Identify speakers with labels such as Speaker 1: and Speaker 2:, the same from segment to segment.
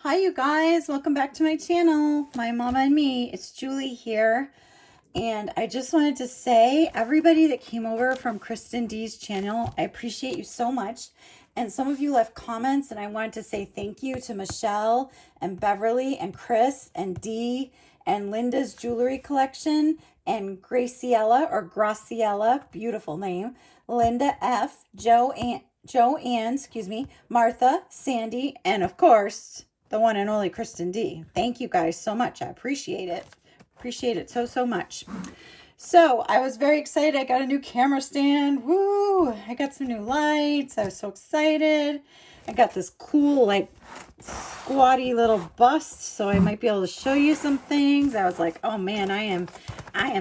Speaker 1: Hi you guys, welcome back to my channel, My Mama and Me. It's Julie here, and I just wanted to say, everybody that came over from Kristen D's channel, I appreciate you so much. And some of you left comments, and I wanted to say thank you to Michelle and Beverly and Chris and Dee and Linda's jewelry collection and Graciela or Graciela, beautiful name, Linda F, Joanne, excuse me, Martha, Sandy, and of course, the one and only Kristen D. Thank you guys so much. I appreciate it. Appreciate it so much. So I was very excited. I got a new camera stand. Woo! I got some new lights. I was so excited. I got this cool, like, squatty little bust, so I might be able to show you some things. I was like, oh man, I am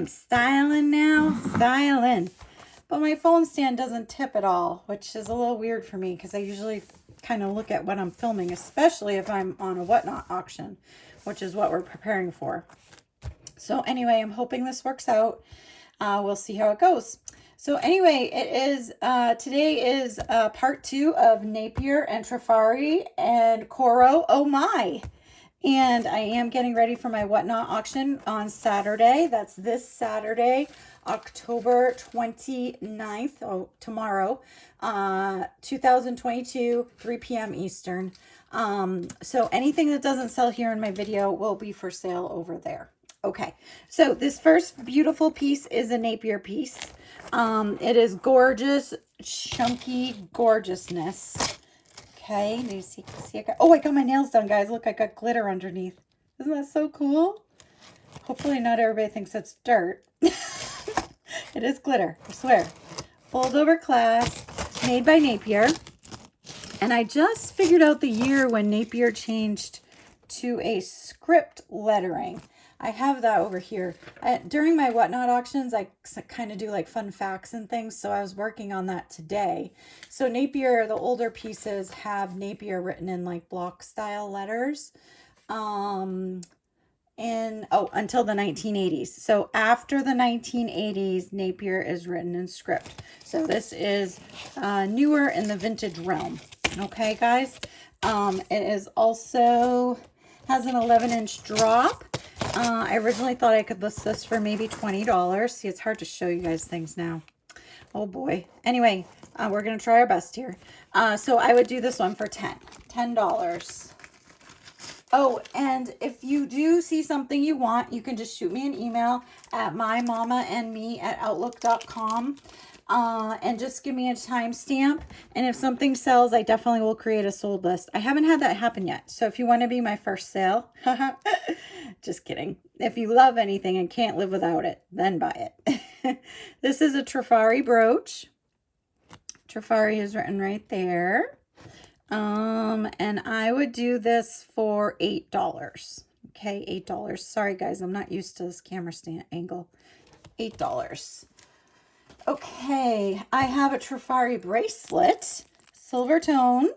Speaker 1: styling now. Styling. But my phone stand doesn't tip at all, which is a little weird for me because I usually kind of look at what I'm filming, especially if I'm on a whatnot auction, which is what we're preparing for. So anyway, I'm hoping this works out. We'll see how it goes. So anyway, it is today is part 2 of Napier and Triari and Coro. Oh my! And I am getting ready for my whatnot auction on Saturday. That's this Saturday, October 29th, tomorrow, 2022, 3 p.m. Eastern. So anything that doesn't sell here in my video will be for sale over there. Okay, so this first beautiful piece is a Napier piece. It is gorgeous, chunky gorgeousness. Okay, do you see oh, I got my nails done, guys. Look, I got glitter underneath. Isn't that so cool? Hopefully not everybody thinks it's dirt. It is glitter, I swear. Fold over clasp, made by Napier. And I just figured out the year when Napier changed to a script lettering. I have that over here. During my whatnot auctions, I kind of do like fun facts and things, so I was working on that today. So Napier, the older pieces have Napier written in like block style letters. Until the 1980s. So after the 1980s, Napier is written in script. So this is newer in the vintage realm. Okay, guys. It is also has an 11-inch drop. I originally thought I could list this for maybe $20. See, it's hard to show you guys things now. Oh boy. Anyway, we're going to try our best here. So I would do this one for $10. Oh, and if you do see something you want, you can just shoot me an email at mymommaandme@outlook.com. And just give me a timestamp. And if something sells, I definitely will create a sold list. I haven't had that happen yet. So if you want to be my first sale, just kidding. If you love anything and can't live without it, then buy it. This is a Triari brooch. Triari is written right there. And I would do this for $8. Okay, $8. Sorry guys, I'm not used to this camera stand angle. $8. Okay, I have a Triari bracelet, silver tone,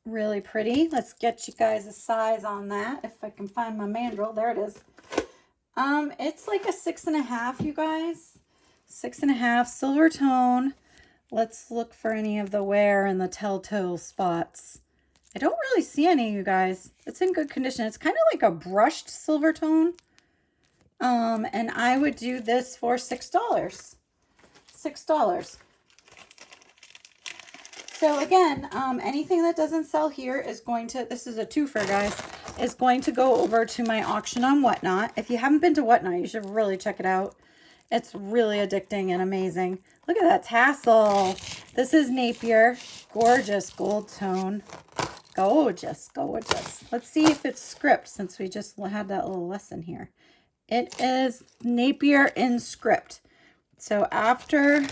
Speaker 1: really pretty. Let's get you guys a size on that. If I can find my mandrel, there it is. It's like a 6.5, you guys. 6.5, silver tone. Let's look for any of the wear and the telltale spots. I don't really see any, you guys. It's in good condition. It's kind of like a brushed silver tone. And I would do this for $6. $6. So again, anything that doesn't sell here is going to, this is a twofer, guys, is going to go over to my auction on Whatnot. If you haven't been to Whatnot, you should really check it out. It's really addicting and amazing. Look at that tassel. This is Napier. Gorgeous gold tone. Gorgeous, gorgeous. Let's see if it's script since we just had that little lesson here. It is Napier in script. So after,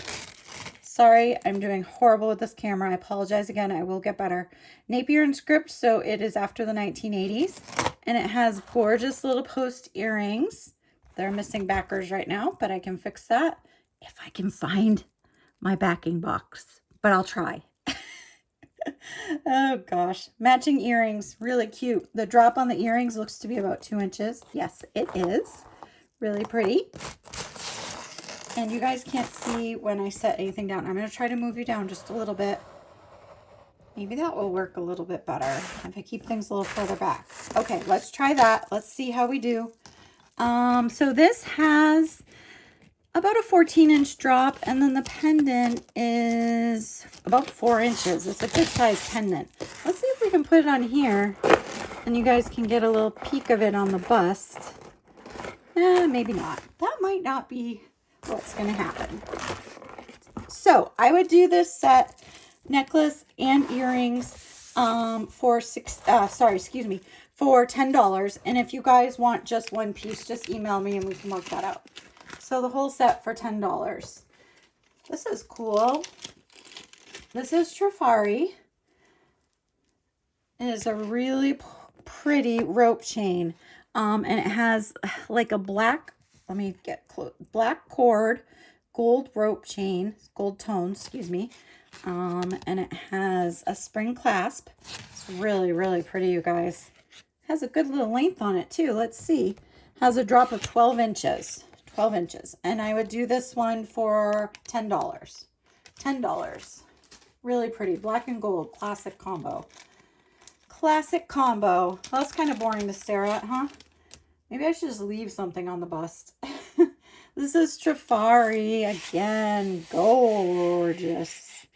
Speaker 1: sorry, I'm doing horrible with this camera. I apologize again. I will get better. Napier in script, so it is after the 1980s. And it has gorgeous little post earrings. They're missing backers right now, but I can fix that if I can find my backing box. But I'll try. Oh gosh, matching earrings, really cute. The drop on the earrings looks to be about 2 inches. Yes, it is. Really pretty. And you guys can't see when I set anything down. I'm going to try to move you down just a little bit. Maybe that will work a little bit better if I keep things a little further back. Okay, let's try that. Let's see how we do. So this has about a 14-inch drop, and then the pendant is about 4 inches. It's a good size pendant. Let's see if we can put it on here, and you guys can get a little peek of it on the bust. Maybe not. That might not be what's going to happen. So I would do this set, necklace and earrings, for $10. And if you guys want just one piece, just email me and we can work that out. So the whole set for $10. This is cool. This is Triari. It is a really pretty rope chain. And it has like a black, let me get close, black cord, gold rope chain, gold tone, excuse me. And it has a spring clasp. It's really, really pretty, you guys. It has a good little length on it too. Let's see. Has a drop of 12 inches. 12 inches. And I would do this one for $10. $10. Really pretty. Black and gold. Classic combo. Classic combo. Well, that's kind of boring to stare at, huh? Maybe I should just leave something on the bust. This is Triari again. Gorgeous.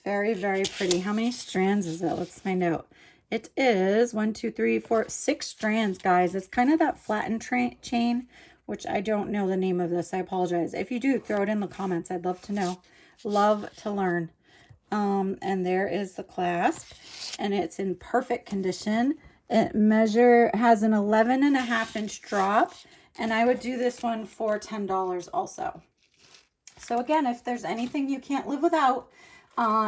Speaker 1: Very, very pretty. How many strands is it? Let's find out. It is 1, 2, 3, 4, 6 strands, guys. It's kind of that flattened chain, which I don't know the name of this. I apologize. If you do, throw it in the comments. I'd love to know. Love to learn. And there is the clasp, and it's in perfect condition. It has an 11.5-inch drop, and I would do this one for $10 also. So again, if there's anything you can't live without,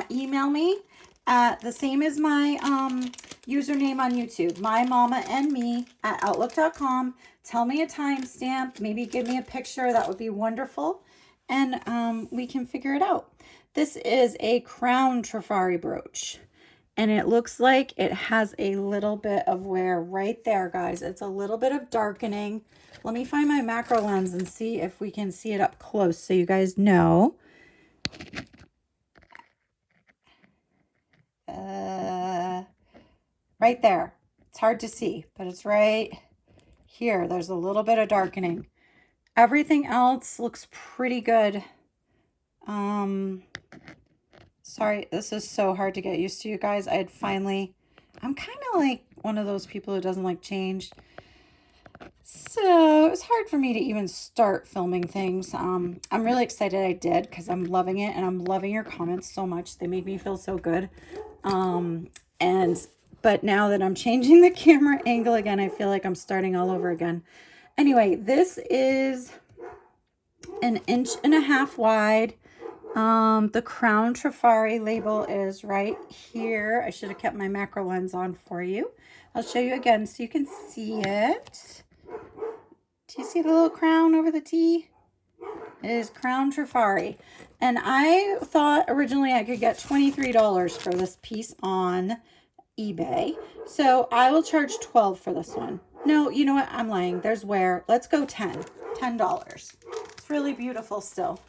Speaker 1: email me at the same as my username on YouTube, mymommaandme@outlook.com. Tell me a timestamp, maybe give me a picture. That would be wonderful, and we can figure it out. This is a crown Triari brooch, and it looks like it has a little bit of wear right there, guys. It's a little bit of darkening. Let me find my macro lens and see if we can see it up close so you guys know. Right there. It's hard to see, but it's right here. There's a little bit of darkening. Everything else looks pretty good. Sorry, this is so hard to get used to, you guys. I'm kind of like one of those people who doesn't like change. So it was hard for me to even start filming things. I'm really excited I did because I'm loving it, and I'm loving your comments so much. They make me feel so good. But now that I'm changing the camera angle again, I feel like I'm starting all over again. Anyway, this is 1.5 inches wide. The crown Triari label is right here. I should have kept my macro lens on for you. I'll show you again so you can see it. Do you see the little crown over the T? It is crown Triari. And I thought originally I could get $23 for this piece on eBay. So I will charge $12 for this one. No, you know what? I'm lying. There's wear. Let's go $10. $10. It's really beautiful still.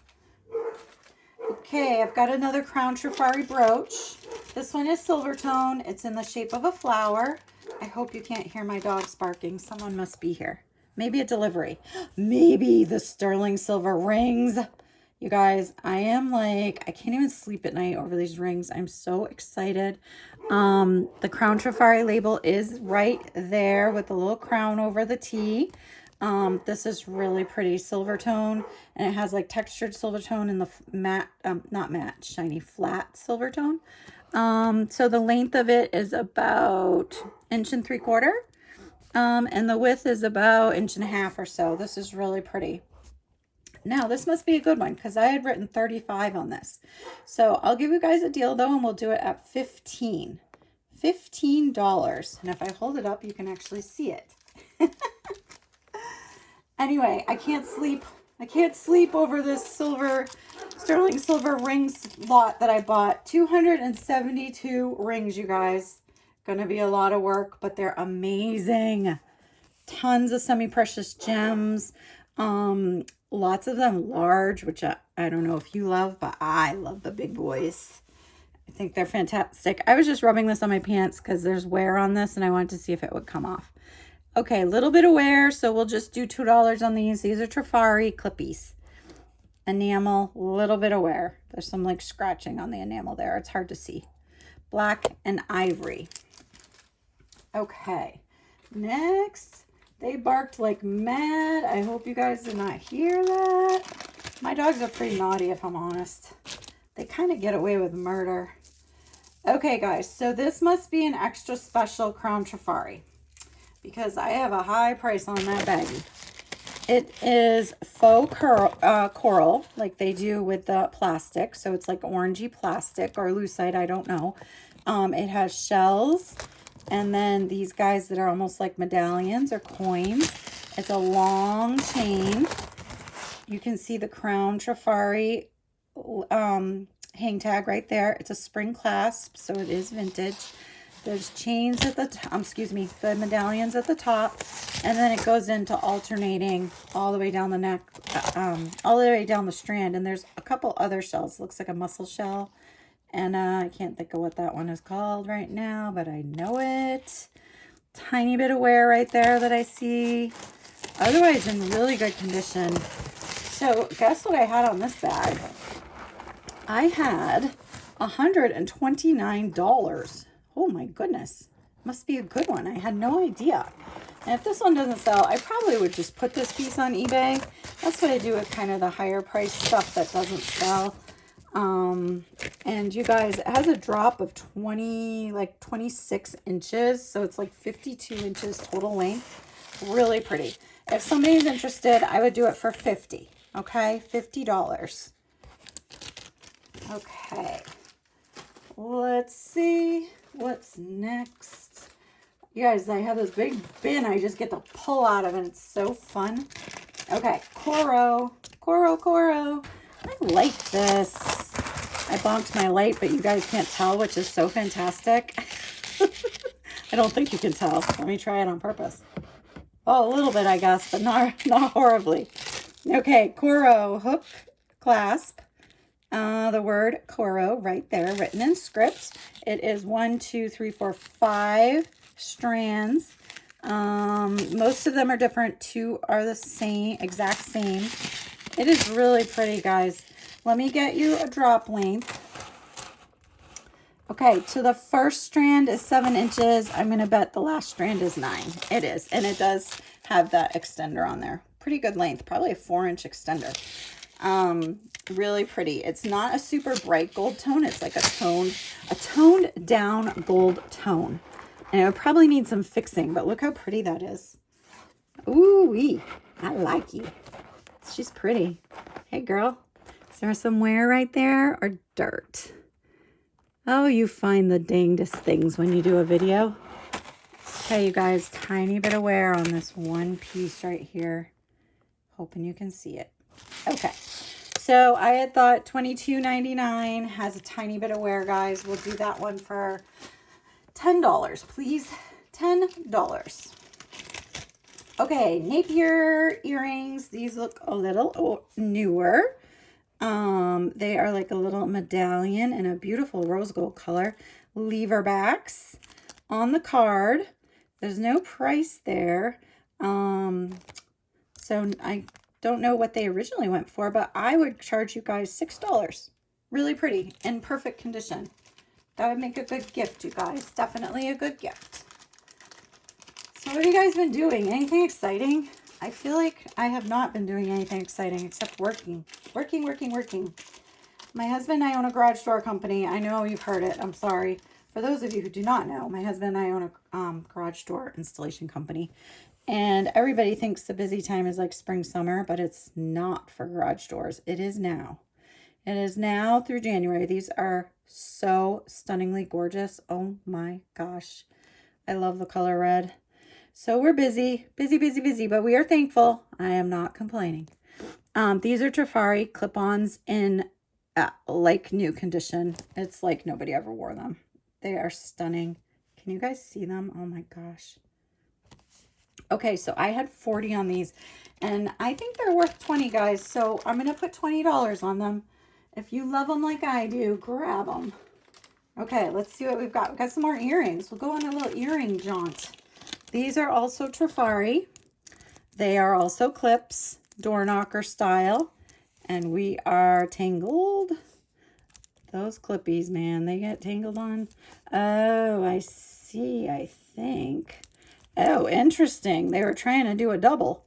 Speaker 1: Okay, I've got another crown Triari brooch. This one is silver tone. It's in the shape of a flower. I hope you can't hear my dogs barking. Someone must be here. Maybe a delivery. Maybe the sterling silver rings. You guys, I can't even sleep at night over these rings. I'm so excited. The crown Triari label is right there with the little crown over the T. This is really pretty silver tone, and it has like textured silver tone in the matte, not matte, shiny, flat silver tone. So the length of it is about 1.75 inches. And the width is about 1.5 inches or so. This is really pretty. Now, this must be a good one because I had written 35 on this. So I'll give you guys a deal though, and we'll do it at $15. $15. And if I hold it up, you can actually see it. Anyway, I can't sleep. I can't sleep over this sterling silver rings lot that I bought. 272 rings, you guys. Gonna be a lot of work, but they're amazing. Tons of semi-precious gems. Lots of them large, which I don't know if you love, but I love the big boys. I think they're fantastic. I was just rubbing this on my pants because there's wear on this and I wanted to see if it would come off. Okay, a little bit of wear, so we'll just do $2 on these. These are Triari Clippies. Enamel, a little bit of wear. There's some like scratching on the enamel there. It's hard to see. Black and ivory. Okay, next, they barked like mad. I hope you guys did not hear that. My dogs are pretty naughty, if I'm honest. They kind of get away with murder. Okay, guys, so this must be an extra special Crown Triari because I have a high price on that baggie. It is faux coral, like they do with the plastic. So it's like orangey plastic or lucite, I don't know. It has shells and then these guys that are almost like medallions or coins. It's a long chain. You can see the Crown Triari hang tag right there. It's a spring clasp, so it is vintage. There's chains at the top, the medallions at the top, and then it goes into alternating all the way down the neck, all the way down the strand. And there's a couple other shells. Looks like a mussel shell, and I can't think of what that one is called right now, but I know it. Tiny bit of wear right there that I see. Otherwise, in really good condition. So, guess what I had on this bag? I had $129. Oh my goodness. Must be a good one. I had no idea. And if this one doesn't sell, I probably would just put this piece on eBay. That's what I do with kind of the higher price stuff that doesn't sell. And you guys, it has a drop of 26 inches. So it's like 52 inches total length. Really pretty. If somebody's interested, I would do it for $50. Okay, $50. Okay. Let's see what's next. You guys, I have this big bin I just get to pull out of and it's so fun. Okay, Coro. I like this. I bonked my light, but you guys can't tell, which is so fantastic. I don't think you can tell. Let me try it on purpose. Oh, a little bit, I guess, but not horribly. Okay, Coro hook clasp. The word Coro right there, written in script. It is 1, 2, 3, 4, 5 strands. Most of them are different. 2 are the same, exact same. It is really pretty, guys. Let me get you a drop length. Okay, so the first strand is 7 inches. I'm going to bet the last strand is 9. It is, and it does have that extender on there. Pretty good length, probably a 4-inch extender. Really pretty. It's not a super bright gold tone. It's like a toned down gold tone. And it would probably need some fixing, but look how pretty that is. Ooh-wee. I like you. She's pretty. Hey, girl. Is there some wear right there or dirt? Oh, you find the dangest things when you do a video. Okay, you guys, tiny bit of wear on this one piece right here. Hoping you can see it. Okay. So I had thought $22.99 has a tiny bit of wear, guys. We'll do that one for $10, please. $10. Okay, Napier earrings. These look a little newer. They are like a little medallion in a beautiful rose gold color. Lever backs on the card. There's no price there. So I don't know what they originally went for, but I would charge you guys $6. Really pretty, in perfect condition. That would make a good gift, you guys. Definitely a good gift. So what have you guys been doing? Anything exciting? I feel like I have not been doing anything exciting except working. Working. My husband and I own a garage door company. I know you've heard it. I'm sorry. For those of you who do not know, my husband and I own a garage door installation company. And everybody thinks the busy time is like spring, summer, but it's not for garage doors. It is now. It is now through January. These are so stunningly gorgeous. Oh my gosh. I love the color red. So we're busy, but we are thankful. I am not complaining. These are Triari clip-ons in like new condition. It's like nobody ever wore them. They are stunning. Can you guys see them? Oh my gosh. Okay, so I had 40 on these, and I think they're worth 20, guys. So I'm going to put $20 on them. If you love them like I do, grab them. Okay, let's see what we've got. We've got some more earrings. We'll go on a little earring jaunt. These are also Triari. They are also clips, door knocker style. And we are tangled. Those clippies, man, they get tangled on. Oh, I see, I think. Oh, interesting. They were trying to do a double.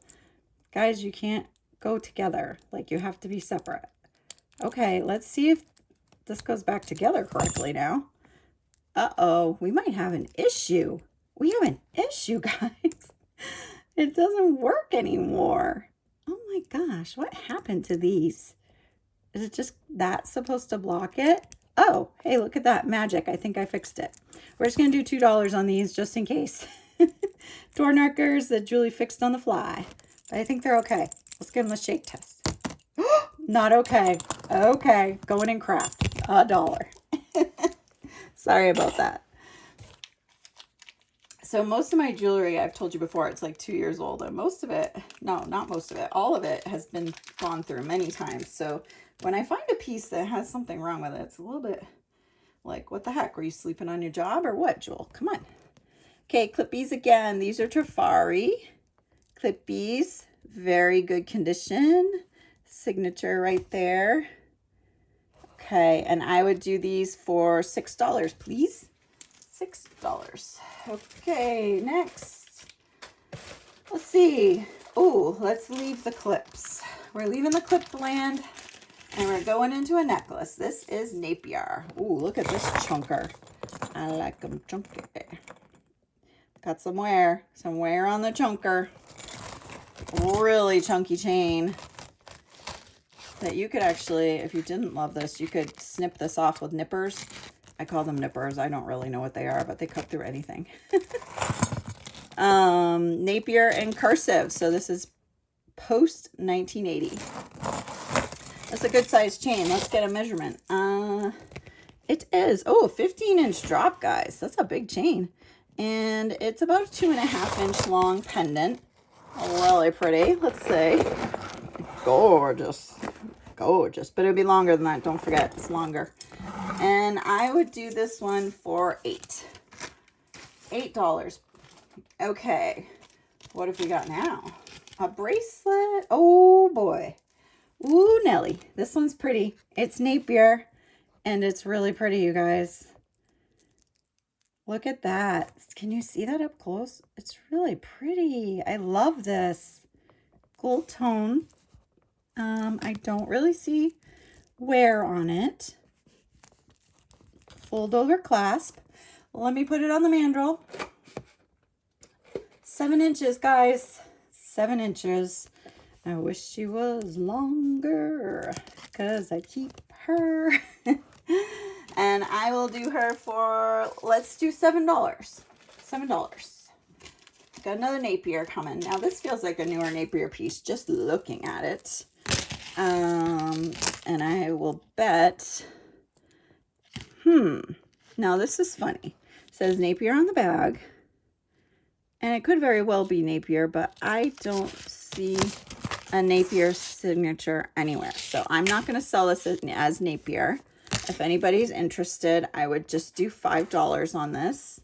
Speaker 1: Guys, you can't go together. Like, you have to be separate. Okay, let's see if this goes back together correctly now. Uh-oh, we might have an issue. We have an issue, guys. It doesn't work anymore. Oh my gosh, what happened to these? Is it just that supposed to block it? Oh, hey, look at that. Magic. I think I fixed it. We're just going to do $2 on these just in case. Door knockers that Julie fixed on the fly. But I think they're okay. Let's give them a shake test. Not okay. Okay, going in crap. $1. Sorry about that. So most of my jewelry, I've told you before, it's like 2 years old. And most of it, no, not most of it, all of it has been gone through many times. So when I find a piece that has something wrong with it, it's a little bit like, what the heck? Were you sleeping on your job or what, Jewel? Come on. Okay, clippies again. These are Triari. Clippies, very good condition. Signature right there. Okay, and I would do these for $6, please. $6. Okay, next. Let's see. Oh, let's leave the clips. We're leaving the clip land and we're going into a necklace. This is Napier. Ooh, look at this chunker. I like them chunky. Got some wear on the chunker. Really chunky chain that you could actually, if you didn't love this, you could snip this off with nippers. I call them nippers. I don't really know what they are, but they cut through anything. Napier and cursive. So this is post 1980. That's a good size chain. Let's get a measurement. It is, 15-inch drop, guys. That's a big chain. And it's about a 2.5-inch long pendant. Really pretty. Let's say gorgeous. Gorgeous. But it'll be longer than that. Don't forget, it's longer. And I would do this one for $8. Okay. What have we got now? A bracelet. Oh, boy. Ooh, Nelly. This one's pretty. It's Napier. And it's really pretty, you guys. Look at that. Can you see that up close? It's really pretty. I love this. Gold tone. I don't really see wear on it. Fold over clasp. Let me put it on the mandrel. 7 inches, guys. 7 inches. I wish she was longer because I keep her. And I will do her for, let's do $7. $7. Got another Napier coming. Now this feels like a newer Napier piece, just looking at it. And I will bet, now this is funny. It says Napier on the bag. And it could very well be Napier, but I don't see a Napier signature anywhere. So I'm not going to sell this as Napier. If anybody's interested, I would just do $5 on this.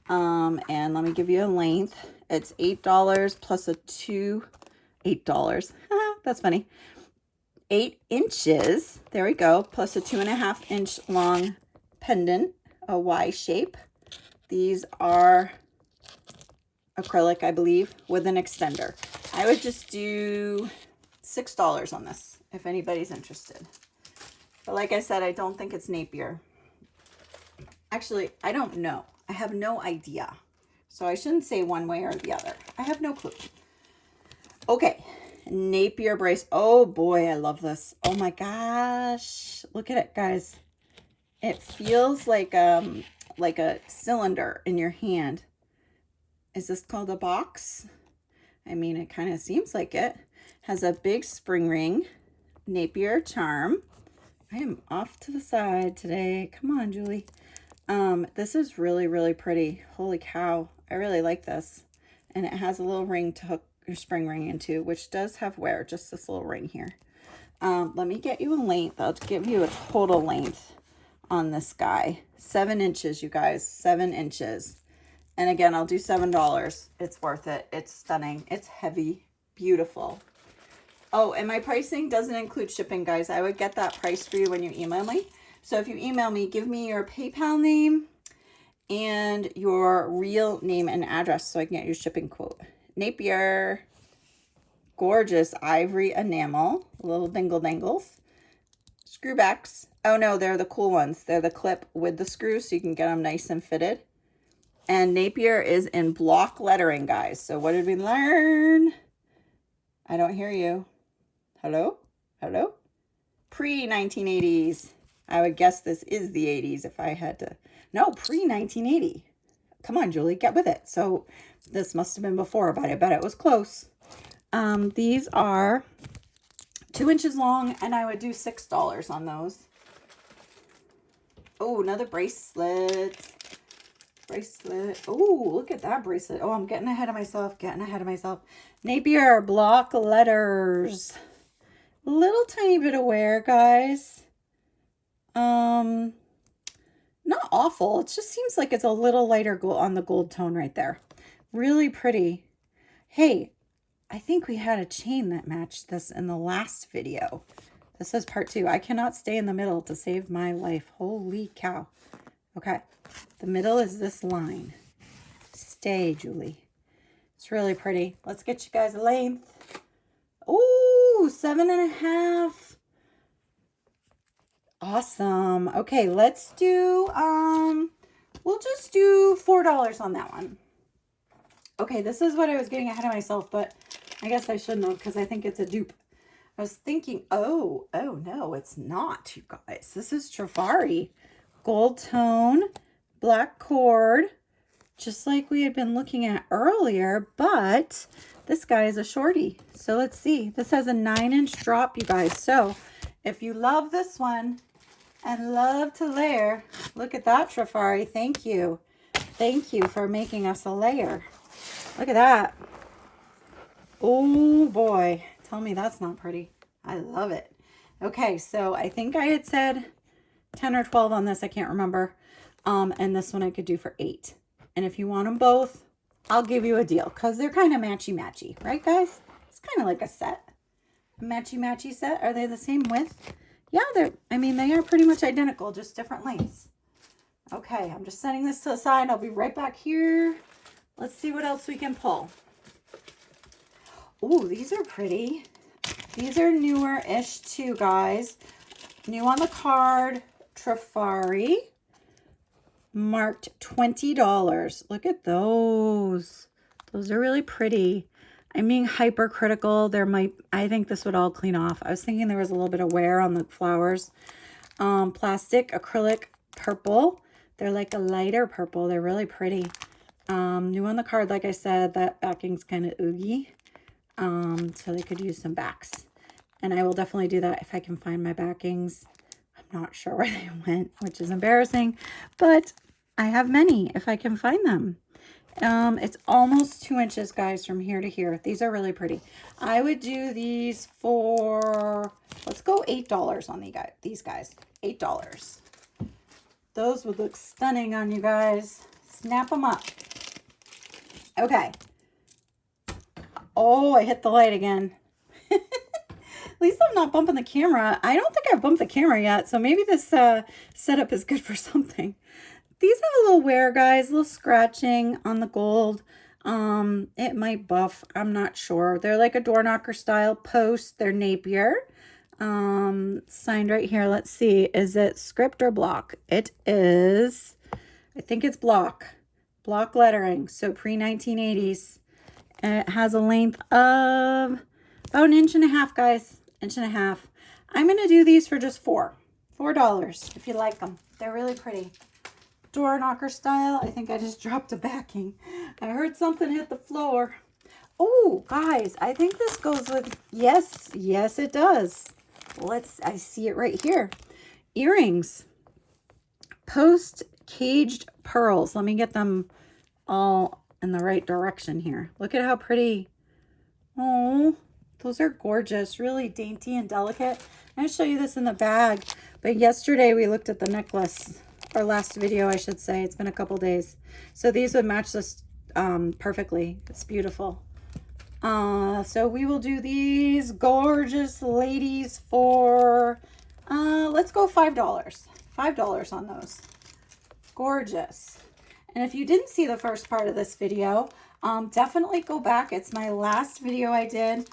Speaker 1: And let me give you a length. It's $8 plus $8. That's funny. 8 inches. There we go. Plus a 2.5-inch long pendant, a Y shape. These are acrylic, I believe, with an extender. I would just do $6 on this if anybody's interested. But like I said, I don't think it's Napier. Actually, I don't know. I have no idea. So I shouldn't say one way or the other. I have no clue. Okay, Napier brace. Oh boy, I love this. Oh my gosh. Look at it, guys. It feels like a cylinder in your hand. Is this called a box? I mean, it kind of seems like it. Has a big spring ring. Napier charm. I am off to the side today. Come on, Julie. This is really, really pretty. Holy cow. I really like this. And it has a little ring to hook your spring ring into, which does have wear, just this little ring here. Let me get you a length. I'll give you a total length on this guy. 7 inches, you guys, 7 inches. And again, I'll do $7. It's worth it. It's stunning. It's heavy, beautiful. Oh, and my pricing doesn't include shipping, guys. I would get that price for you when you email me. So if you email me, give me your PayPal name and your real name and address so I can get your shipping quote. Napier, gorgeous ivory enamel, little dingle dangles. Screwbacks. Oh no, they're the cool ones. They're the clip with the screw so you can get them nice and fitted. And Napier is in block lettering, guys. So what did we learn? I don't hear you. Hello? Hello? Pre-1980s. I would guess this is the 80s if I had to. No, pre-1980. Come on, Julie, get with it. So this must have been before, but I bet it was close. These are 2 inches long, and I would do $6 on those. Oh, another bracelet. Oh, look at that bracelet. Oh, I'm getting ahead of myself. Napier block letters. Little tiny bit of wear, guys. Not awful. It just seems like it's a little lighter on the gold tone right there. Really pretty. Hey, I think we had a chain that matched this in the last video. This is part 2. I cannot stay in the middle to save my life. Holy cow. Okay. The middle is this line. Stay, Julie. It's really pretty. Let's get you guys a length. Ooh, 7.5. Awesome. Okay, let's do, we'll just do $4 on that one. Okay, this is what I was getting ahead of myself, but I guess I shouldn't have because I think it's a dupe. I was thinking, oh no, it's not, you guys. This is Triari. Gold tone, black cord, just like we had been looking at earlier, but this guy is a shorty. So let's see. This has a 9-inch drop, you guys. So if you love this one and love to layer, look at that, Triari. Thank you. Thank you for making us a layer. Look at that. Oh boy. Tell me that's not pretty. I love it. Okay, so I think I had said 10 or 12 on this. I can't remember. And this one I could do for 8. And if you want them both, I'll give you a deal because they're kind of matchy-matchy, right, guys? It's kind of like a set. A matchy-matchy set. Are they the same width? Yeah, they are pretty much identical, just different lengths. Okay, I'm just setting this to the side. I'll be right back here. Let's see what else we can pull. Oh, these are pretty. These are newer-ish too, guys. New on the card, Triari. Marked $20. Look at those. Those are really pretty. I'm being hypercritical. I think this would all clean off. I was thinking there was a little bit of wear on the flowers. Plastic, acrylic, purple. They're like a lighter purple. They're really pretty. New on the card, like I said, that backing's kind of oogie. So they could use some backs. And I will definitely do that if I can find my backings. I'm not sure where they went, which is embarrassing, but I have many if I can find them. It's almost 2 inches, guys, from here to here. These are really pretty. I would do these for, let's go $8 on these guys. $8. Those would look stunning on you guys. Snap them up. Okay. Oh, I hit the light again. At least I'm not bumping the camera. I don't think I've bumped the camera yet, so maybe this setup is good for something. These have a little wear, guys, a little scratching on the gold. It might buff. I'm not sure. They're like a door knocker style post. They're Napier. Signed right here. Let's see. Is it script or block? It is. I think it's block. Block lettering. So pre-1980s. And it has a length of about 1.5 inches, guys. 1.5 inches. I'm going to do these for just $4 if you like them. They're really pretty. Door knocker style. I think I just dropped a backing. I heard something hit the floor. Oh, guys, I think this goes with, yes, it does. I see it right here. Earrings. Post caged pearls. Let me get them all in the right direction here. Look at how pretty. Oh, those are gorgeous. Really dainty and delicate. I'm going to show you this in the bag. But yesterday we looked at the necklace, or last video I should say. It's been a couple days. So these would match this perfectly. It's beautiful. So we will do these gorgeous ladies for, let's go $5. $5 on those. Gorgeous. And if you didn't see the first part of this video, definitely go back. It's my last video I did.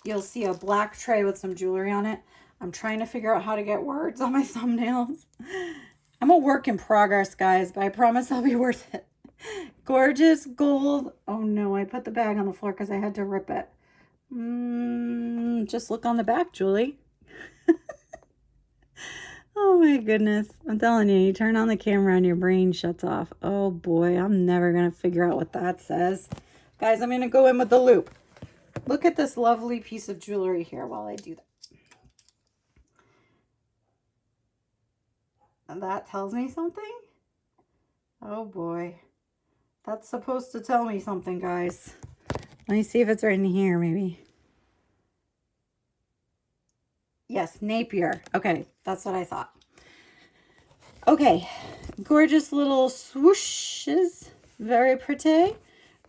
Speaker 1: You'll see a black tray with some jewelry on it. I'm trying to figure out how to get words on my thumbnails. I'm a work in progress, guys, but I promise I'll be worth it. Gorgeous gold. Oh no, I put the bag on the floor because I had to rip it. Just look on the back, Julie. Oh my goodness. I'm telling you, you turn on the camera and your brain shuts off. Oh boy, I'm never going to figure out what that says. Guys, I'm going to go in with the loop. Look at this lovely piece of jewelry here while I do that. And that tells me something? Oh boy. That's supposed to tell me something, guys. Let me see if it's right in here, maybe. Yes, Napier. Okay, that's what I thought. Okay, gorgeous little swooshes. Very pretty.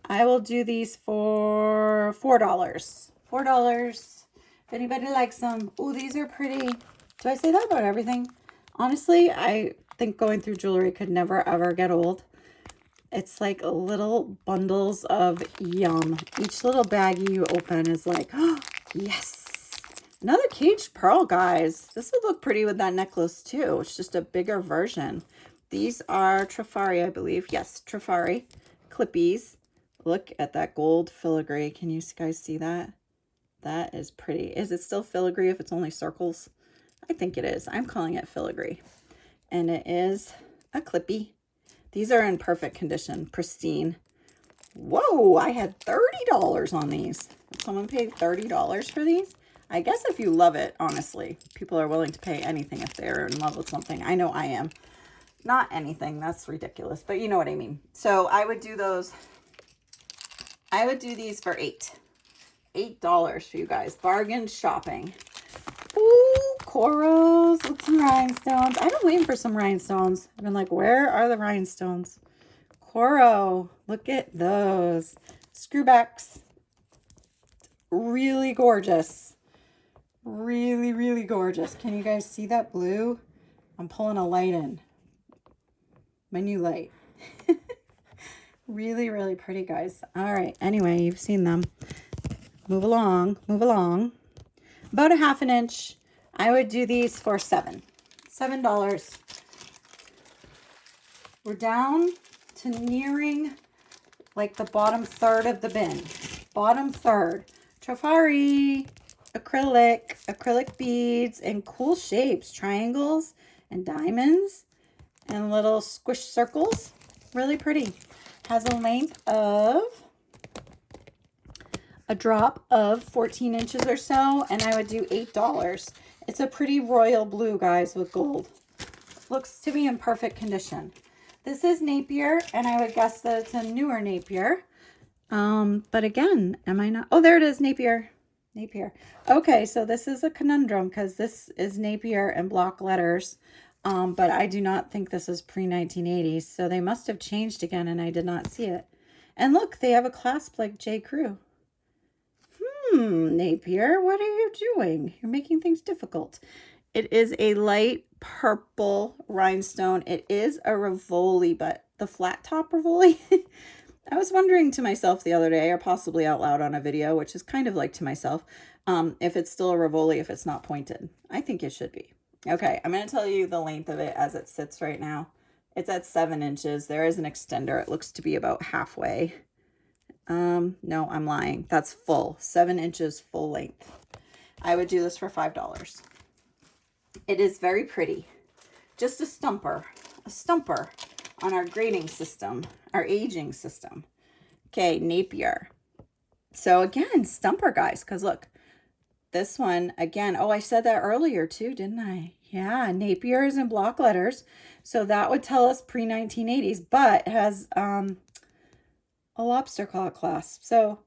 Speaker 1: I will do these for $4. $4. If anybody likes them. Oh, these are pretty. Do I say that about everything? Honestly, I think going through jewelry could never, ever get old. It's like little bundles of yum. Each little baggie you open is like, oh, yes. Another caged pearl, guys. This would look pretty with that necklace too. It's just a bigger version. These are Triari, I believe. Yes, Triari clippies. Look at that gold filigree. Can you guys see that? That is pretty. Is it still filigree if it's only circles? I think it is. I'm calling it filigree. And it is a clippy. These are in perfect condition, pristine. Whoa, I had $30 on these. Someone paid $30 for these? I guess if you love it, honestly, people are willing to pay anything if they're in love with something. I know I am. Not anything, that's ridiculous, but you know what I mean. So I would do those. I would do these for $8 for you guys. Bargain shopping. Ooh, Coros with some rhinestones. I've been waiting for some rhinestones. I've been like, where are the rhinestones? Coro, look at those. Screwbacks. Really gorgeous. Really, really gorgeous. Can you guys see that blue? I'm pulling a light in. My new light. Really, really pretty, guys. All right. Anyway, you've seen them. Move along. Move along. About a ½ inch. I would do these for $7. We're down to nearing like the bottom third of the bin. Bottom third. Triari, acrylic beads in cool shapes, triangles and diamonds and little squish circles. Really pretty. Has a length of a drop of 14 inches or so, and I would do $8. It's a pretty royal blue, guys, with gold. Looks to be in perfect condition. This is Napier, and I would guess that it's a newer Napier. But again, am I not? Oh, there it is, Napier. Napier. Okay, so this is a conundrum because this is Napier in block letters. But I do not think this is pre-1980s, so they must have changed again, and I did not see it. And look, they have a clasp like J. Crew. Napier, what are you doing? You're making things difficult. It is a light purple rhinestone. It is a Rivoli, but the flat top Rivoli. I was wondering to myself the other day, or possibly out loud on a video, which is kind of like to myself, if it's still a Rivoli, if it's not pointed. I think it should be. Okay, I'm going to tell you the length of it as it sits right now. It's at 7 inches. There is an extender. It looks to be about halfway. No, I'm lying. That's full. 7 inches full length. I would do this for $5. It is very pretty. Just a stumper on our grading system, our aging system. Okay, Napier. So again, stumper, guys, because look, this one again. Oh, I said that earlier too, didn't I? Yeah, Napier is in block letters. So that would tell us pre-1980s, but it has a lobster claw clasp. So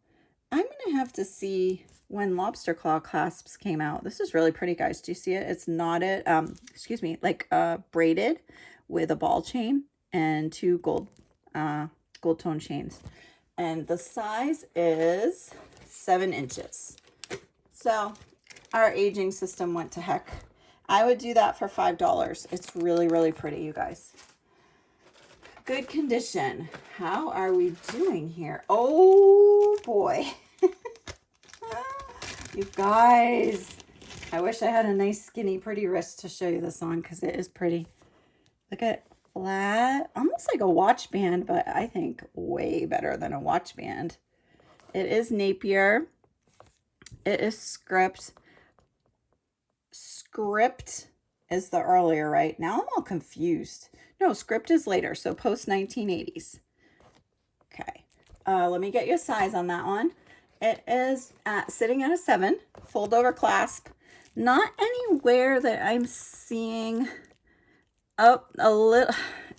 Speaker 1: I'm going to have to see when lobster claw clasps came out. This is really pretty, guys. Do you see it? It's knotted, excuse me, like braided with a ball chain and two gold tone chains. And the size is 7 inches. So our aging system went to heck. I would do that for $5. It's really, really pretty, you guys. Good condition. How are we doing here? Oh boy. You guys, I wish I had a nice skinny pretty wrist to show you this on, because it is pretty. Look at that. Almost like a watch band, but I think way better than a watch band. It is Napier. It is script. Script is the earlier, right? Now I'm all confused. No, script is later, so post 1980s. Okay, let me get you a size on that one. It is sitting at a 7, fold over clasp. Not anywhere that I'm seeing up a little.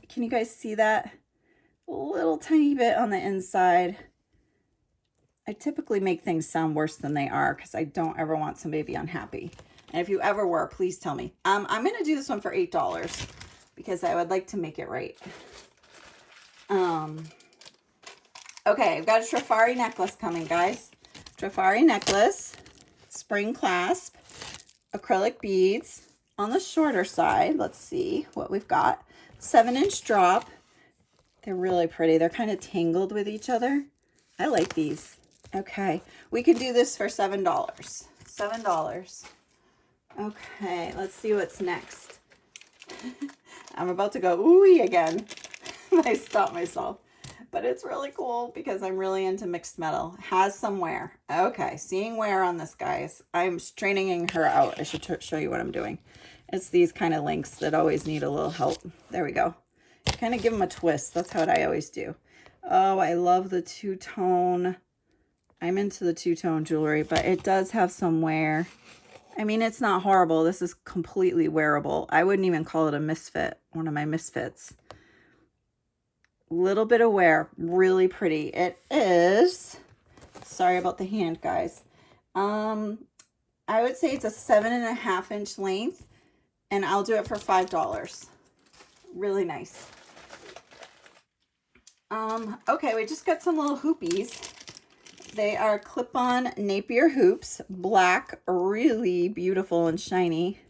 Speaker 1: Can you guys see that? A little tiny bit on the inside. I typically make things sound worse than they are because I don't ever want somebody to be unhappy. And if you ever were, please tell me. I'm going to do this one for $8 because I would like to make it right. Okay, I've got a Triari necklace coming, guys. Triari necklace, spring clasp, acrylic beads. On the shorter side, let's see what we've got. 7-inch drop. They're really pretty. They're kind of tangled with each other. I like these. Okay, we can do this for $7. $7. Okay, let's see what's next. I'm about to go ooey again. I stopped myself. But it's really cool because I'm really into mixed metal. Has some wear. Okay, seeing wear on this, guys. I'm straightening her out. I should show you what I'm doing. It's these kind of links that always need a little help. There we go. Kind of give them a twist. That's what I always do. Oh, I love the two-tone. I'm into the two-tone jewelry, but it does have some wear. I mean, it's not horrible. This is completely wearable. I wouldn't even call it a misfit. One of my misfits. Little bit of wear, really pretty. It is, sorry about the hand, guys. I would say it's a 7.5-inch length, and I'll do it for $5. Really nice. Okay, we just got some little hoopies. They are clip-on Napier hoops, black, really beautiful and shiny.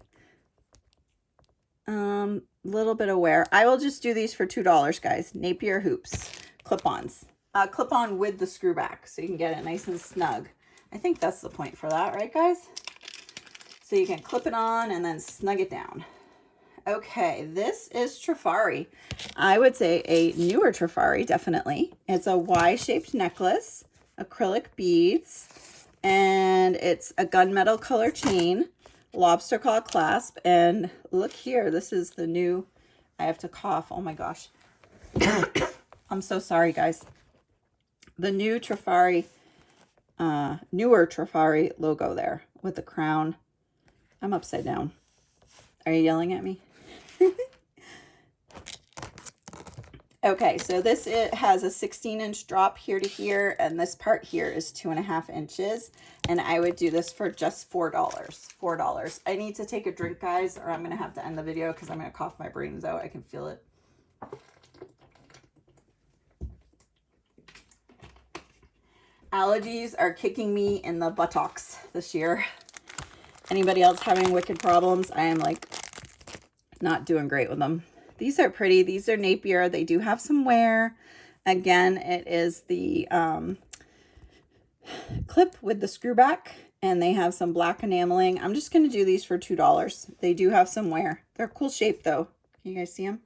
Speaker 1: Little bit of wear. I will just do these for $2, guys. Napier hoops, clip-ons. Clip-on with the screw back, so you can get it nice and snug. I think that's the point for that, right, guys? So you can clip it on and then snug it down. Okay, this is Triari. I would say a newer Triari, definitely. It's a Y-shaped necklace, acrylic beads, and it's a gunmetal color chain. Lobster claw clasp, and look here, this is the new, I have to cough, oh my gosh. I'm so sorry, guys. The new Triari, newer Triari logo there with the crown. I'm upside down. Are you yelling at me? Okay, so this, it has a 16-inch drop here to here, and this part here is 2.5 inches, and I would do this for just $4. $4. I need to take a drink, guys, or I'm going to have to end the video because I'm going to cough my brains out. I can feel it. Allergies are kicking me in the buttocks this year. Anybody else having wicked problems? I am like not doing great with them. These are pretty. These are Napier. They do have some wear. Again, it is the clip with the screw back, and they have some black enameling. I'm just going to do these for $2. They do have some wear. They're cool shape, though. Can you guys see them?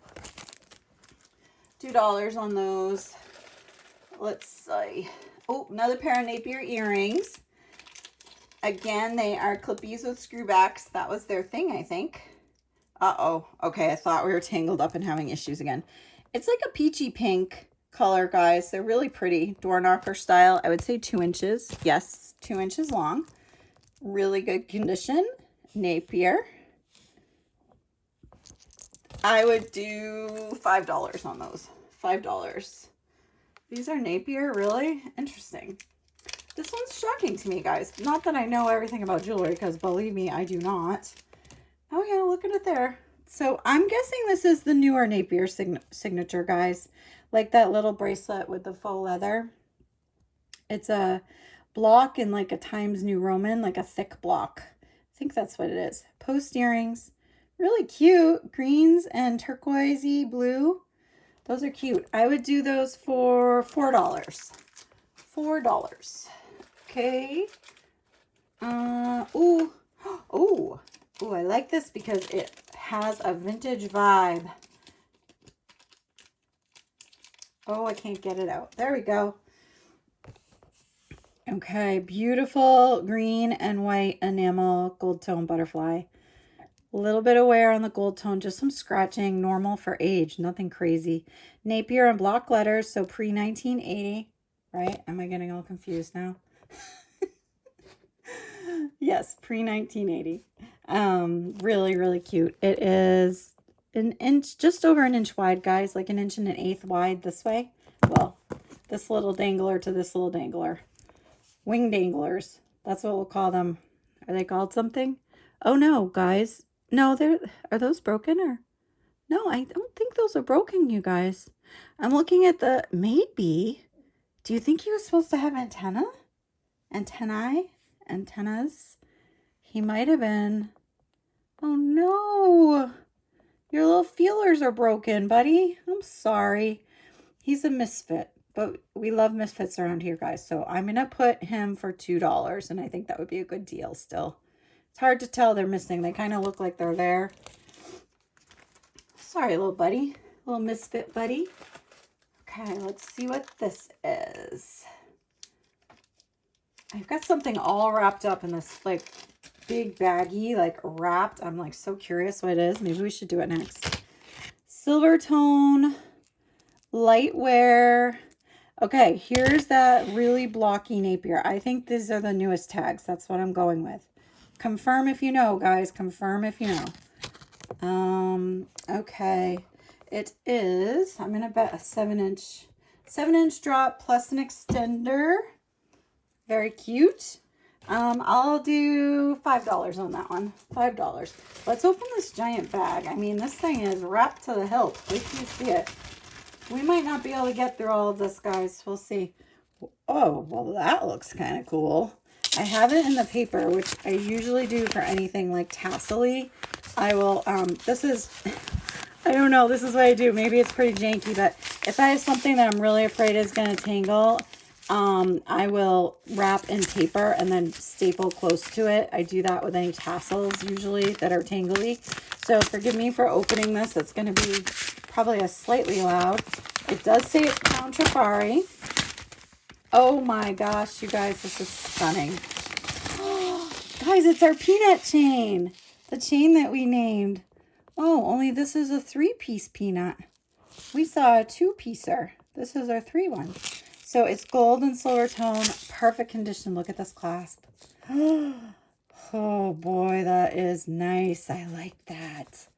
Speaker 1: $2 on those. Let's see. Oh, another pair of Napier earrings. Again, they are clippies with screw backs. That was their thing, I think. Uh-oh. Okay, I thought we were tangled up and having issues again. It's like a peachy pink color, guys. They're really pretty. Door knocker style. I would say 2 inches. Yes, 2 inches long. Really good condition. Napier. I would do $5 on those. $5. These are Napier, really? Interesting. This one's shocking to me, guys. Not that I know everything about jewelry, because believe me, I do not. Oh yeah, look at it there. So I'm guessing this is the newer Napier signature, guys. Like that little bracelet with the faux leather. It's a block in like a Times New Roman, like a thick block. I think that's what it is. Post earrings. Really cute. Greens and turquoisey blue. Those are cute. I would do those for $4. $4. Okay. Ooh. Ooh. Ooh, I like this because it has a vintage vibe. Oh, I can't get it out. There we go. Okay, beautiful green and white enamel gold tone butterfly. A little bit of wear on the gold tone, just some scratching, normal for age, nothing crazy. Napier and block letters, so pre-1980, right? Am I getting all confused now? Yes, pre-1980. Really, really cute. It is an inch, just over an inch wide, guys, like an inch and an eighth wide this way. Well, this little dangler to this little dangler. Wing danglers. That's what we'll call them. Are they called something? Oh no, guys. No, are those broken or? No, I don't think those are broken, you guys. I'm looking at the, maybe. Do you think he was supposed to have antenna? Antennae? Antennas? He might have been. Oh no. Your little feelers are broken, buddy. I'm sorry. He's a misfit. But we love misfits around here, guys. So I'm going to put him for $2. And I think that would be a good deal still. It's hard to tell they're missing. They kind of look like they're there. Sorry, little buddy. Little misfit buddy. Okay, let's see what this is. I've got something all wrapped up in this, like, big baggie, like, wrapped. I'm, like, so curious what it is. Maybe we should do it next. Silver tone. Light wear. Okay, here's that really blocky Napier. I think these are the newest tags. That's what I'm going with. Confirm if you know, guys. Confirm if you know. Okay. It is, I'm going to bet a 7-inch drop plus an extender. Very cute. I'll do $5 on that one. $5. Let's open this giant bag. I mean, this thing is wrapped to the hilt. Wait till you see it. We might not be able to get through all of this, guys. We'll see. Oh, well, that looks kind of cool. I have it in the paper, which I usually do for anything like tassel-y. I will, this is, I don't know, this is what I do. Maybe it's pretty janky, but if I have something that I'm really afraid is going to tangle, I will wrap in paper and then staple close to it. I do that with any tassels usually that are tangly. So forgive me for opening this. It's going to be probably a slightly loud. It does say it's Crown Trifari. Oh my gosh, you guys, this is stunning. Guys, it's our peanut chain. The chain that we named. Oh, only this is a 3-piece peanut. We saw a 2-piecer. This is our 3 one. So it's gold and silver tone, perfect condition. Look at this clasp. Oh boy, that is nice. I like that.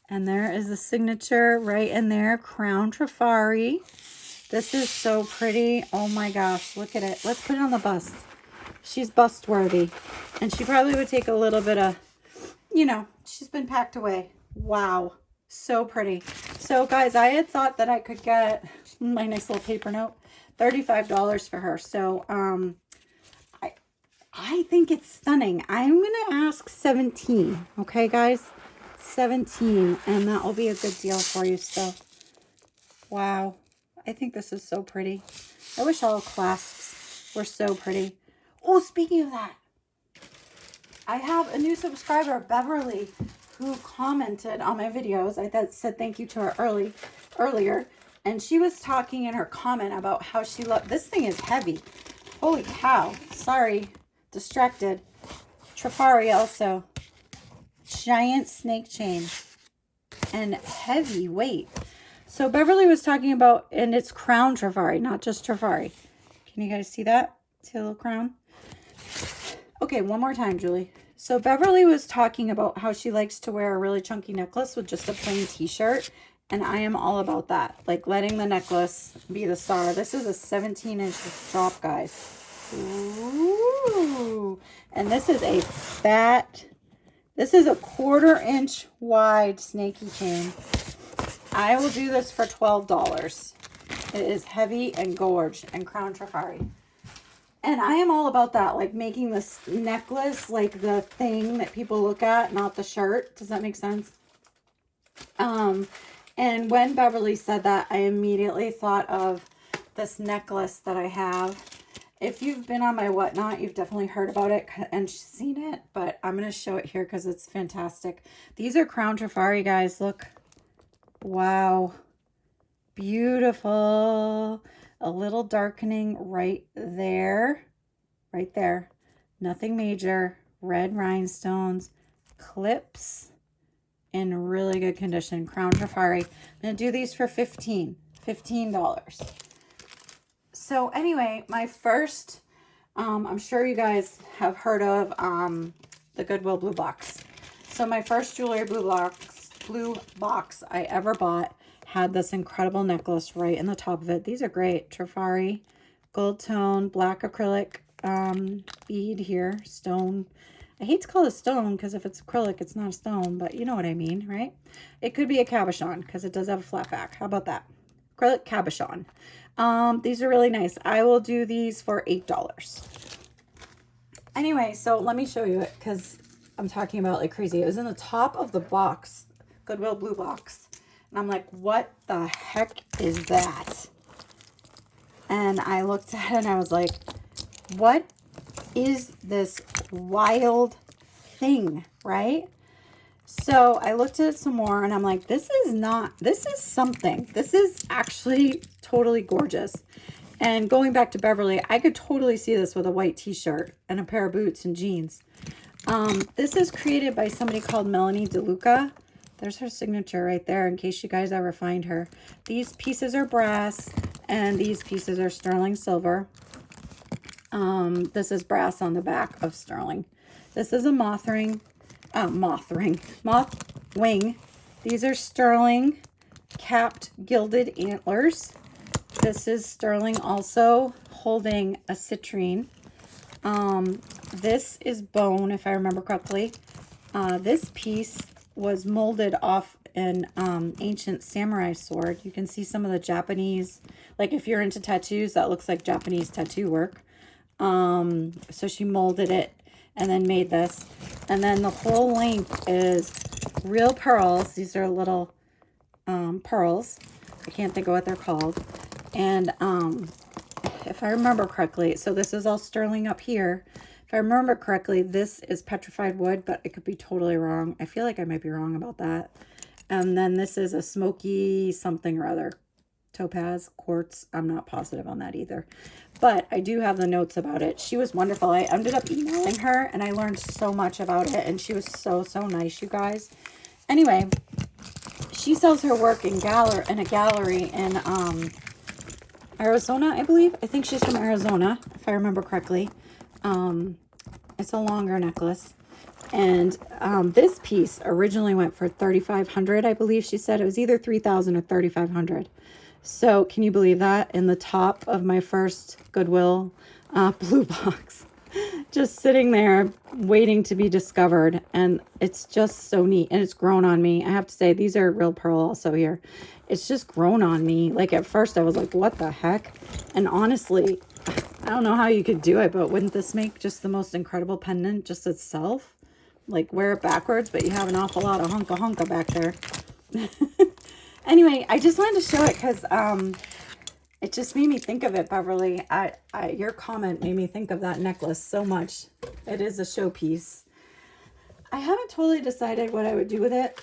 Speaker 1: And there is the signature right in there, Crown Trifari. This is so pretty. Oh my gosh, look at it. Let's put it on the bust. She's bust worthy. And she probably would take a little bit of, you know, she's been packed away. Wow, so pretty. So guys, I had thought that I could get my nice little paper note, $35 for her. So I think it's stunning. I'm going to ask 17. Okay, guys? 17. And that will be a good deal for you still. Wow. I think this is so pretty. I wish all clasps were so pretty. Oh, speaking of that, I have a new subscriber, Beverly, who commented on my videos. I said thank you to her earlier. And she was talking in her comment about how she loved, this thing is heavy. Holy cow. Sorry. Distracted. Trifari also. Giant snake chain. And heavy weight. So Beverly was talking about, and it's Crown Trifari, not just Trifari. Can you guys see that? See a little crown? Okay, one more time, Julie. So Beverly was talking about how she likes to wear a really chunky necklace with just a plain t-shirt. And I am all about that. Like letting the necklace be the star. This is a 17-inch drop, guys. Ooh. And this is a fat, this is a 1/4 inch wide snaky chain. I will do this for $12. It is heavy and gorge and crown trifari. And I am all about that, like making this necklace like the thing that people look at, not the shirt. Does that make sense? And when Beverly said that, I immediately thought of this necklace that I have. If you've been on my whatnot, you've definitely heard about it and seen it, but I'm going to show it here because it's fantastic. These are crown trifari, guys. Look. Wow. Beautiful. A little darkening right there. Right there. Nothing major. Red rhinestones. Clips. In really good condition. Crown trifari. I'm going to do these for $15. So anyway, my first, I'm sure you guys have heard of the Goodwill Blue Box. So my first jewelry blue box I ever bought had this incredible necklace right in the top of it. These are great. Trifari, gold tone, black acrylic bead here, stone. I hate to call it stone because if it's acrylic, it's not a stone, but you know what I mean, right? It could be a cabochon because it does have a flat back. How about that? Acrylic cabochon. These are really nice. I will do these for $8. Anyway, so let me show you it because I'm talking about like crazy. It was in the top of the box, Goodwill Blue Box. And I'm like, what the heck is that? And I looked at it and I was like, what is this wild thing, right? So I looked at it some more and I'm like, this is something. This is actually totally gorgeous. And going back to Beverly, I could totally see this with a white t-shirt and a pair of boots and jeans. This is created by somebody called Melanie DeLuca. There's her signature right there in case you guys ever find her. These pieces are brass and these pieces are sterling silver. This is brass on the back of sterling. This is a moth wing. These are sterling capped gilded antlers. This is sterling also holding a citrine. This is bone, if I remember correctly. This piece was molded off an ancient samurai sword. You can see some of the Japanese, like if you're into tattoos, that looks like Japanese tattoo work. So she molded it and then made this. And then the whole length is real pearls. These are little pearls. I can't think of what they're called. And if I remember correctly, so this is all sterling up here. If I remember correctly, this is petrified wood, but I could be totally wrong. I feel like I might be wrong about that. And then this is a smoky something or other. Topaz, quartz. I'm not positive on that either. But I do have the notes about it. She was wonderful. I ended up emailing her and I learned so much about it. And she was so nice, you guys. Anyway, she sells her work in a gallery in Arizona, I believe. I think she's from Arizona, if I remember correctly. It's a longer necklace. And this piece originally went for $3,500, I believe she said. It was either $3,000 or $3,500. So can you believe that? In the top of my first Goodwill blue box. Just sitting there waiting to be discovered. And it's just so neat. And it's grown on me. I have to say, these are real pearl also here. It's just grown on me. Like at first I was like, what the heck? And honestly, I don't know how you could do it, but wouldn't this make just the most incredible pendant just itself? Like wear it backwards, but you have an awful lot of hunka back there. Anyway, I just wanted to show it because it just made me think of it, Beverly. Your comment made me think of that necklace so much. It is a showpiece. I haven't totally decided what I would do with it.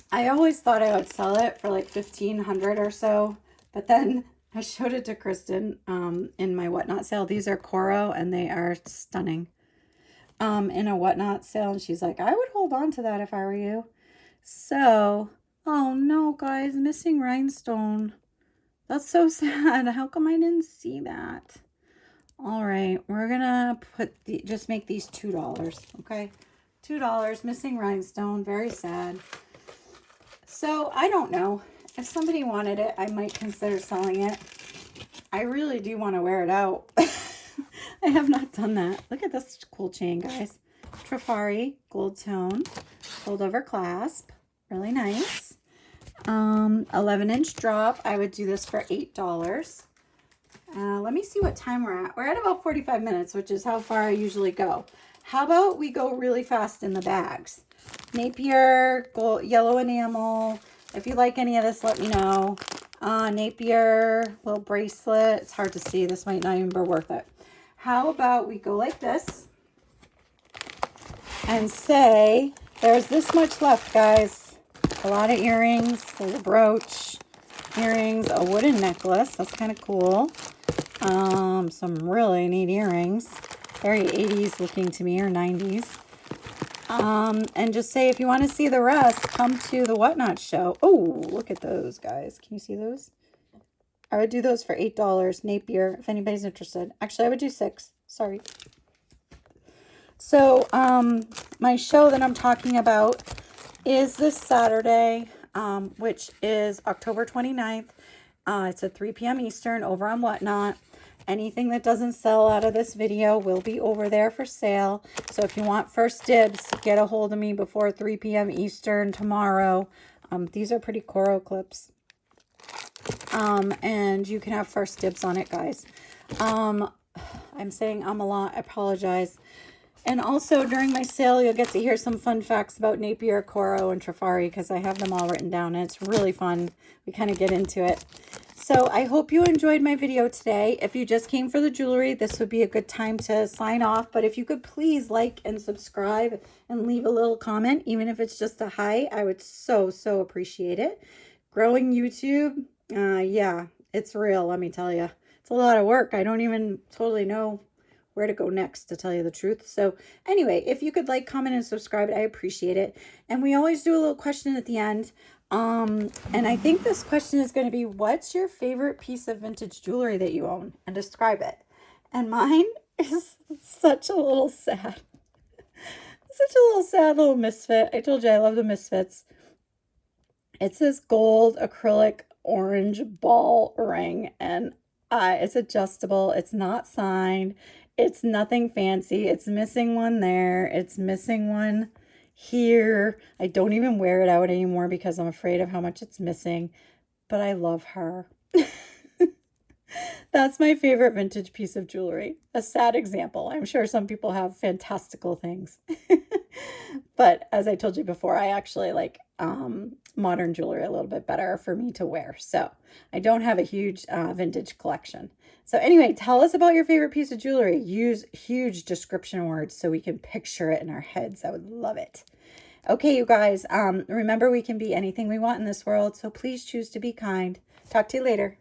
Speaker 1: I always thought I would sell it for like $1,500 or so, but then I showed it to Kristen in my whatnot sale. These are Coro and they are stunning. In a whatnot sale, and she's like, I would hold on to that if I were you. So, oh no, guys, missing rhinestone. That's so sad. How come I didn't see that? All right, we're gonna just make these $2. Okay, $2, missing rhinestone. Very sad. So I don't know. If somebody wanted it, I might consider selling it. I really do want to wear it out. I have not done that. Look at this cool chain, guys. Triari gold tone, fold over clasp, really nice. 11-inch drop. I would do this for $8. Let me see what time we're at. We're at about 45 minutes, which is how far I usually go. How about we go really fast in the bags? Napier, gold, yellow enamel. If you like any of this, let me know. Napier, little bracelet. It's hard to see. This might not even be worth it. How about we go like this and say, there's this much left, guys. A lot of earrings, a little brooch, earrings, a wooden necklace. That's kind of cool. Some really neat earrings. Very 80s looking to me, or 90s. And just say, if you want to see the rest, come to the Whatnot show. Oh, look at those, guys. Can you see those? I would do those for $8. Napier, if anybody's interested. Actually, I would do $6. Sorry. So, my show that I'm talking about is this Saturday, which is October 29th. It's at 3 p.m. Eastern over on Whatnot. Anything that doesn't sell out of this video will be over there for sale. So if you want first dibs, get a hold of me before 3 p.m. Eastern tomorrow. These are pretty Coro clips. And you can have first dibs on it, guys. I'm saying a lot. I apologize. And also during my sale, you'll get to hear some fun facts about Napier, Coro, and Triari, because I have them all written down, and it's really fun. We kind of get into it. So I hope you enjoyed my video today. If you just came for the jewelry, this would be a good time to sign off. But if you could please like and subscribe and leave a little comment, even if it's just a hi, I would so appreciate it. Growing YouTube, yeah, it's real, let me tell you. It's a lot of work. I don't even totally know where to go next, to tell you the truth. So anyway, if you could like, comment, and subscribe, I appreciate it. And we always do a little question at the end. And I think this question is going to be, what's your favorite piece of vintage jewelry that you own? And describe it. And mine is such a little sad. Such a little sad little misfit. I told you I love the misfits. It's this gold acrylic orange ball ring, and it's adjustable. It's not signed. It's nothing fancy. It's missing one there. It's missing one here. I don't even wear it out anymore because I'm afraid of how much it's missing, but I love her. That's my favorite vintage piece of jewelry. A sad example. I'm sure some people have fantastical things. But as I told you before, I actually like modern jewelry a little bit better for me to wear. So I don't have a huge vintage collection. So anyway, tell us about your favorite piece of jewelry. Use huge description words so we can picture it in our heads. I would love it. Okay, you guys, remember we can be anything we want in this world, so please choose to be kind. Talk to you later.